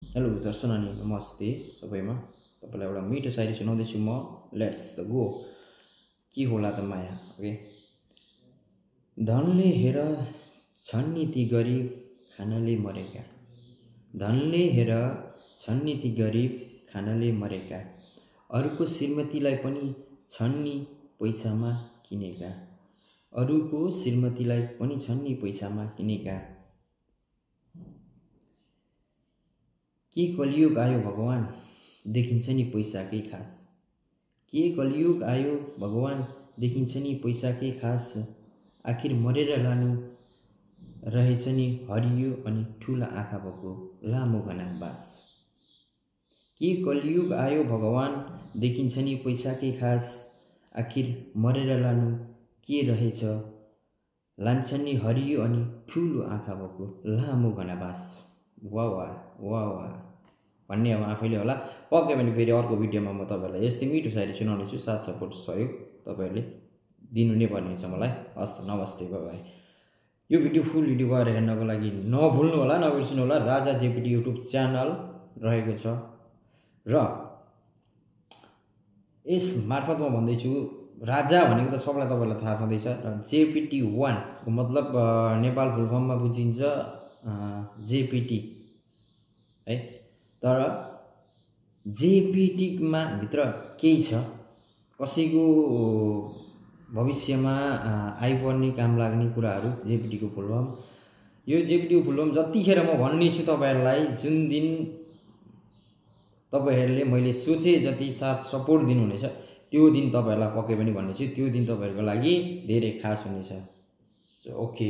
Hello दर्शन अनि नमस्ते सबैमा। तपाईलाई एउटा मिठो शायरी सुनाउँदैछु म। Let's go. के होला त माया। ओके। धनले हेर छन् ती गरिब खानाले मरेका। धनले हेर छन् ती गरिब खानाले मरेका। अरूको श्रीमतीलाई पनि छन् नि पैसामा किनेका। अरूको श्रीमतीलाई पनि छन् नि पैसामा किनेका। के कलियुग आयो भगवान देखिन्छ नि पैसाकै खास। के कलियुग आयो भगवान देखिन्छ नि पैसाकै खास। आखिर मरेर लानु रहेछ नि हरियो अनि ठुला आँखा भएको लामो घना बास। के कलियुग आयो भगवान देखिन्छ नि पैसाकै खास। आखिर मरेर लानु के रहेछ लान्छ नि हरियो अनि ठुलो आँखा भएको लामो घना बास। वाह वाह वाह वाह भन्ने अब आफैले होला। पक्कै पनि फेरि अर्को भिडियोमा म तपाईँहरूलाई यस्तै मिठो शायरी सुनाउनेछु। साथ सपोर्ट सहयोग तपाईँहरूले दिनु नै पर्ने हुन्छ मलाई। हस् त नमस्ते बाई। यो भिडियो फुल भिडियो गएर हेर्नको लागि नभुल्नु होला, नबिर्सनु होला। राजा जेपीटी युट्युब च्यानल रहेको छ र यस मार्फत म भन्दैछु राजा भनेको त सबैलाई तपाईँलाई थाहा छँदैछ। र JPT1 को मतलब नेपाल फुल फर्ममा बुझिन्छ JPT है। तर JPT भित्र केही छ, कसैको भविष्यमा आइपर्ने काम लाग्ने कुराहरू JPT को फुल फर्म। यो JPT को फुल फर्म जतिखेर म भन्ने छु तपाईँहरूलाई, जुन दिन तपाईँहरूले मैले सोचे जति साथ सपोर्ट दिनुहुनेछ त्यो दिन तपाईँहरूलाई पक्कै पनि भन्ने छु। त्यो दिन तपाईँहरूको लागि धेरै खास हुनेछ। ओके।